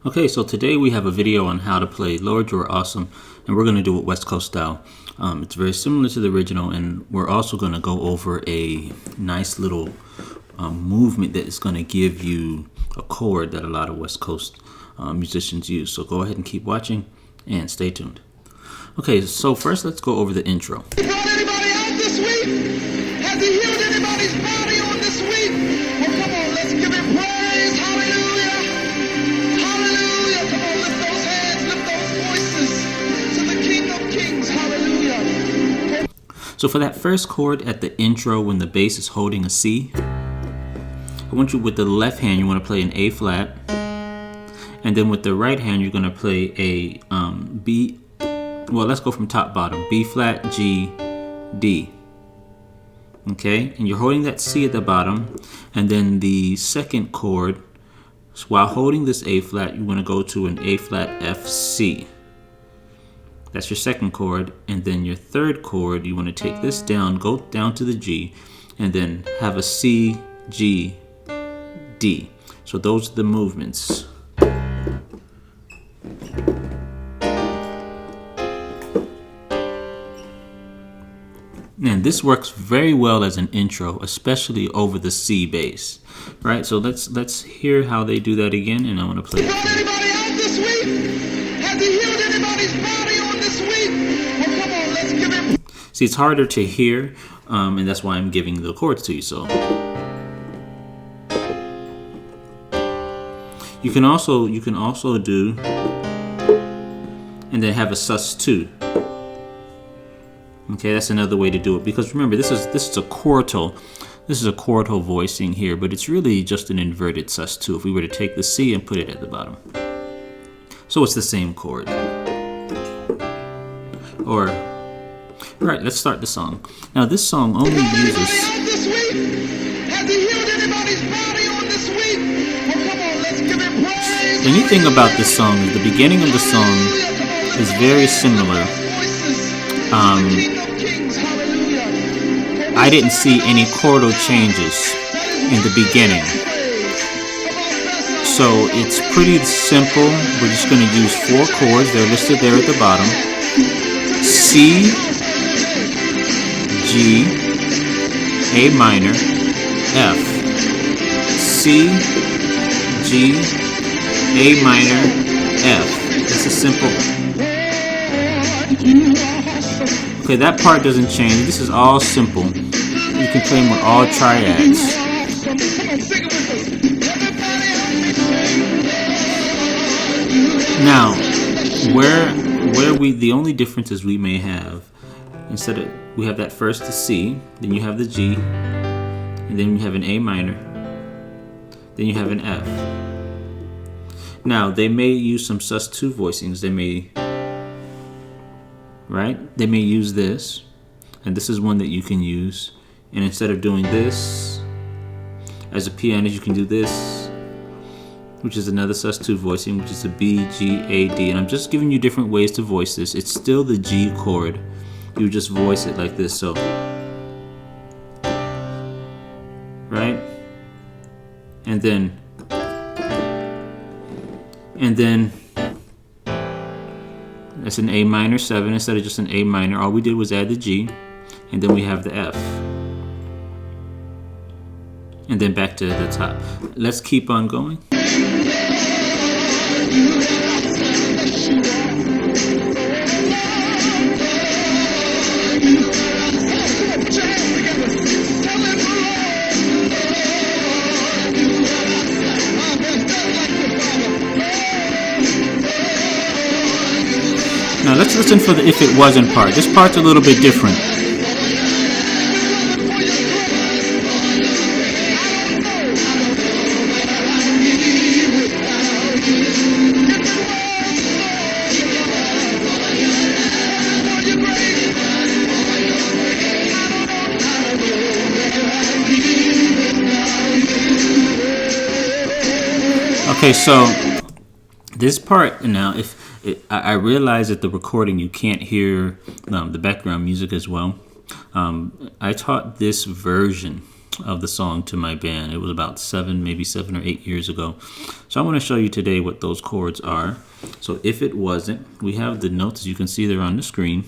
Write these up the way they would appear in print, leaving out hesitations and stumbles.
Okay, so today we have a video on how to play Lord You're Awesome, and we're going to do it West Coast style. It's very similar to the original, and we're also going to go over a nice little movement that is going to give you a chord that a lot of West Coast musicians use. So go ahead and keep watching and stay tuned. Okay, so first let's go over the intro. Brought anybody out this week? Has he healed anybody's body on this week? Well, come on, let's give him praise. Hallelujah. Hallelujah. Come on, lift those hands, lift those voices to the King of Kings. Hallelujah. So for that first chord at the intro when the bass is holding a C, I want you with the left hand, you want to play an A flat. And then with the right hand, you're going to play a B. Well, let's go from top bottom. B flat, G, D. Okay, and you're holding that C at the bottom. And then the second chord, so while holding this A flat, you want to go to an A flat, F, C. That's your second chord. And then your third chord, you want to take this down, go down to the G, and then have a C, G, D. So those are the movements. And this works very well as an intro, especially over the C bass, right? So let's hear how they do that again, and I want to play it. Anybody out this week? Has he healed anybody's body on this week? Well, come on, let's give him. See, it's harder to hear, and that's why I'm giving the chords to you. So you can also do, and then have a sus2. Okay, that's another way to do it, because remember, this is a quartal. This is a quartal voicing here, but it's really just an inverted sus2 if we were to take the C and put it at the bottom. So it's the same chord. All right, let's start the song. Now this song only uses. This week? Has he healed anybody's body on this week? Well, come on, let's give him praise. The neat thing about this song is the beginning of the song is very similar. I didn't see any chordal changes in the beginning. So it's pretty simple. We're just going to use 4 chords. They're listed there at the bottom. C, G, A minor, F. C, G, A minor, F. This is simple. Okay, that part doesn't change. This is all simple. You can play them with all triads. Now, the only differences we may have, instead of, we have that first the C, then you have the G, and then you have an A minor, then you have an F. Now, they may use some sus2 voicings. They may, right? They may use this, and this is one that you can use. And instead of doing this, as a pianist, you can do this, which is another sus2 voicing, which is a B, G, A, D. And I'm just giving you different ways to voice this. It's still the G chord. You just voice it like this, so. Right? And then that's an A minor 7 instead of just an A minor. All we did was add the G, and then we have the F. And then back to the top. Let's keep on going. Now let's listen for the if it wasn't part. This part's a little bit different. Okay, so this part now, I realize that the recording you can't hear the background music as well. I taught this version of the song to my band. It was about maybe 7 or 8 years ago. So I want to show you today what those chords are. So if it wasn't, we have the notes, as you can see, they're on the screen.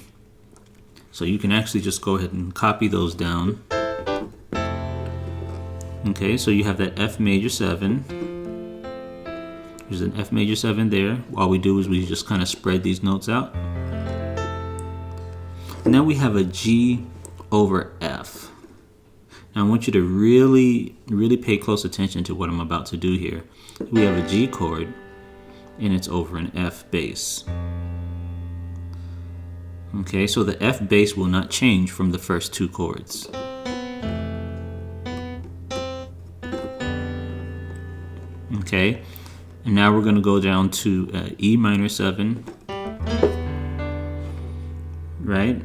So you can actually just go ahead and copy those down. Okay, so you have that F major 7. There's an F major 7 there. All we do is we just kind of spread these notes out. And now we have a G over F. Now I want you to really pay close attention to what I'm about to do here. We have a G chord and it's over an F bass. Okay, so the F bass will not change from the first two chords. Okay, and now we're going to go down to E minor 7, right?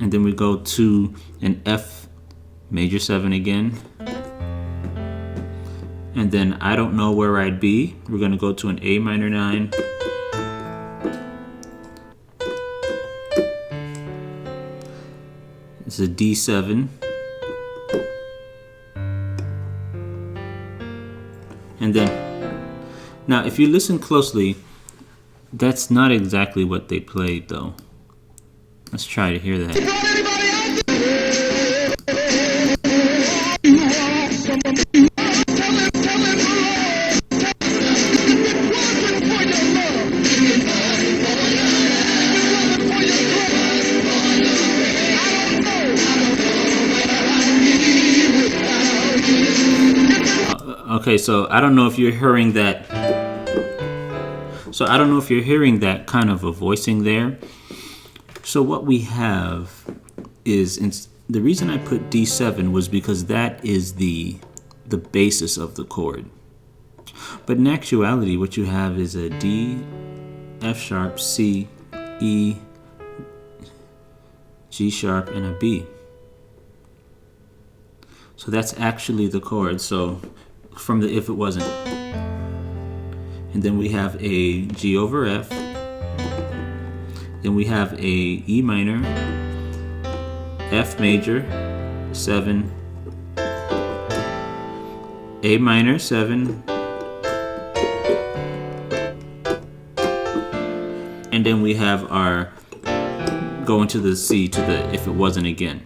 And then we go to an F major 7 again. And then I don't know where I'd be. We're going to go to an A minor 9. It's a D7. And then, now if you listen closely, that's not exactly what they played though. Let's try to hear that. Okay, so I don't know if you're hearing that. So I don't know if you're hearing that kind of a voicing there. So what we have is, the reason I put D7 was because that is the basis of the chord. But in actuality, what you have is a D, F sharp, C, E, G sharp, and a B. So that's actually the chord. So from the if it wasn't. And then we have a G over F. Then we have a E minor, F major, 7, A minor, 7, and then we have our going to the C to the if it wasn't again.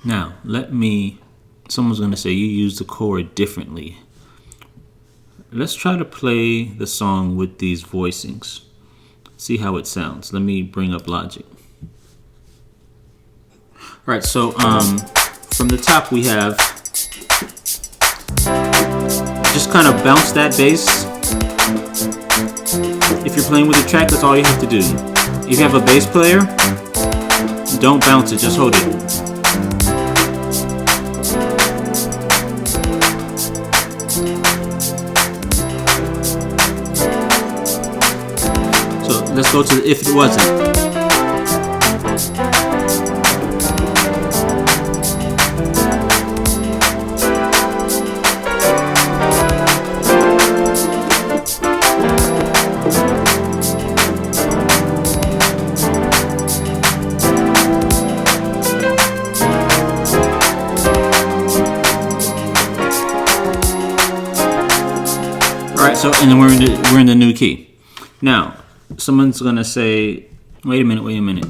Now, someone's going to say you use the chord differently. Let's try to play the song with these voicings. See how it sounds. Let me bring up Logic. Alright, so from the top we have, just kind of bounce that bass. If you're playing with a track, that's all you have to do. If you have a bass player, don't bounce it, just hold it. Let's go to the if it wasn't. All right, so and then we're in the new key. Now, someone's gonna say, wait a minute.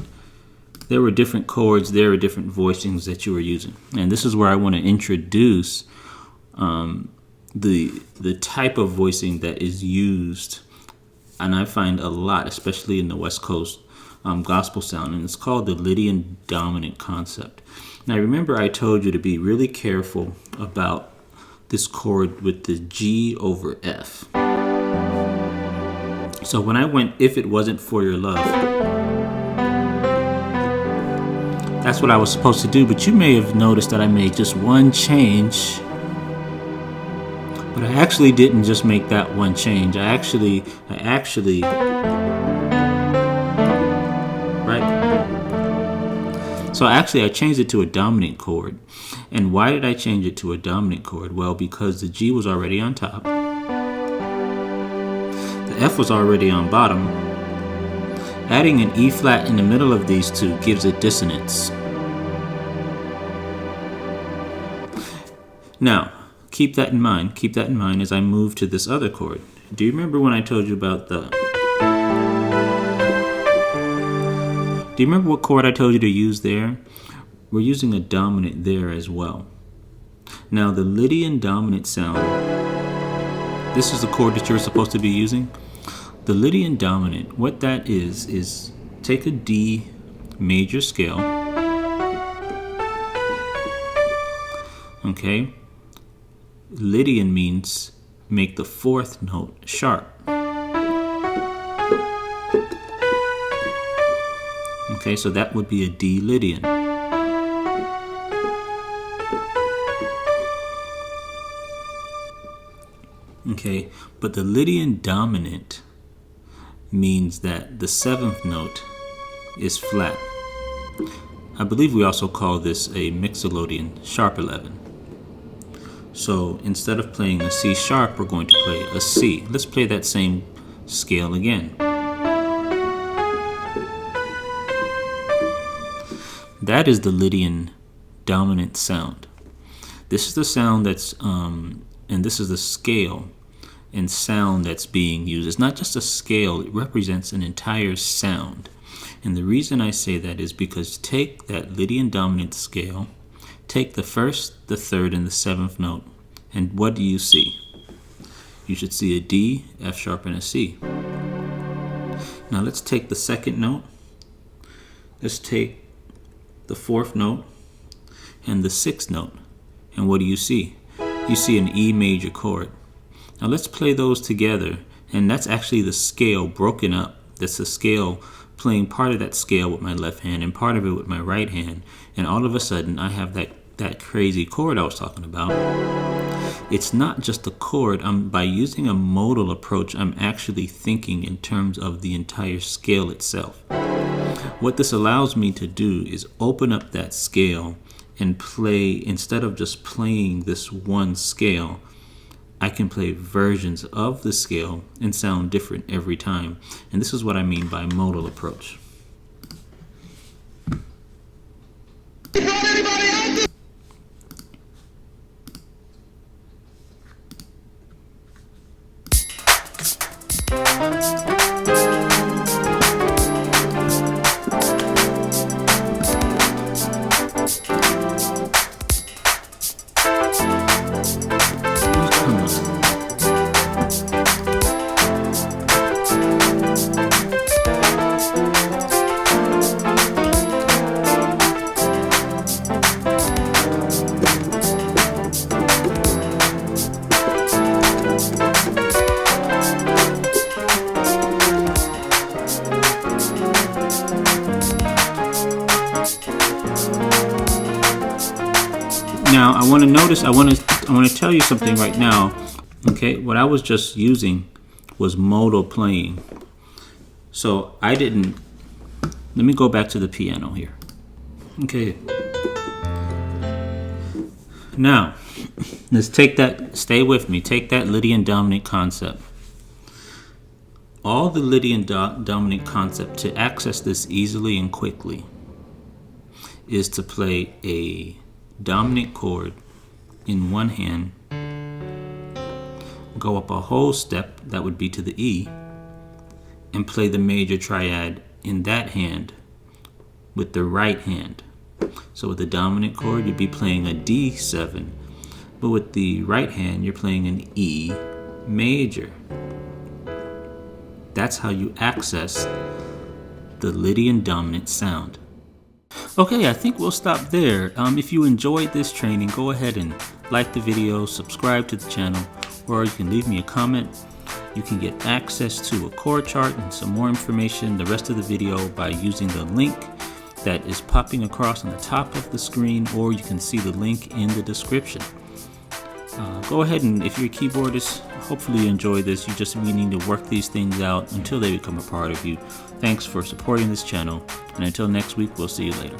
There were different chords, there were different voicings that you were using. And this is where I want to introduce the type of voicing that is used, and I find a lot, especially in the West Coast gospel sound, and it's called the Lydian dominant concept. Now remember I told you to be really careful about this chord with the G over F. So when I went, if it wasn't for your love, that's what I was supposed to do, but you may have noticed that I made just one change. But I actually didn't just make that one change. I actually, right? So actually I changed it to a dominant chord. And why did I change it to a dominant chord? Well, because the G was already on top. F was already on bottom. Adding an E flat in the middle of these two gives a dissonance. Now, keep that in mind. Keep that in mind as I move to this other chord. Do you remember when I told you about the... Do you remember what chord I told you to use there? We're using a dominant there as well. Now, the Lydian dominant sound, this is the chord that you're supposed to be using. The Lydian dominant, what that is take a D major scale, okay? Lydian means make the fourth note sharp. Okay, so that would be a D Lydian. Okay, but the Lydian dominant means that the seventh note is flat. I believe we also call this a mixolydian sharp 11. So instead of playing a C sharp, we're going to play a C. Let's play that same scale again. That is the Lydian dominant sound. This is the sound that's, and this is the scale and sound that's being used. It's not just a scale, it represents an entire sound. And the reason I say that is because take that Lydian dominant scale, take the first, the third, and the seventh note, and what do you see? You should see a D, F sharp, and a C. Now let's take the second note. Let's take the fourth note and the sixth note. And what do you see? You see an E major chord. Now let's play those together, and that's actually the scale broken up. That's the scale playing part of that scale with my left hand and part of it with my right hand, and all of a sudden I have that crazy chord I was talking about. It's not just a chord. By using a modal approach, I'm actually thinking in terms of the entire scale itself. What this allows me to do is open up that scale and play, instead of just playing this one scale, I can play versions of the scale and sound different every time. And this is what I mean by modal approach. Now I want to tell you something right now. Okay, what I was just using was modal playing. So let me go back to the piano here. Okay. Now, let's stay with me, take that Lydian dominant concept. All the Lydian dominant concept, to access this easily and quickly, is to play a dominant chord in one hand, go up a whole step, that would be to the E, and play the major triad in that hand with the right hand. So with the dominant chord, you'd be playing a D7, but with the right hand, you're playing an E major. That's how you access the Lydian dominant sound. Okay, I think we'll stop there. If you enjoyed this training, go ahead and like the video, subscribe to the channel, or you can leave me a comment. You can get access to a chord chart and some more information, the rest of the video, by using the link that is popping across on the top of the screen, or you can see the link in the description. Go ahead, and if you're a keyboardist, hopefully you enjoy this. We need to work these things out until they become a part of you. Thanks for supporting this channel, and until next week, we'll see you later.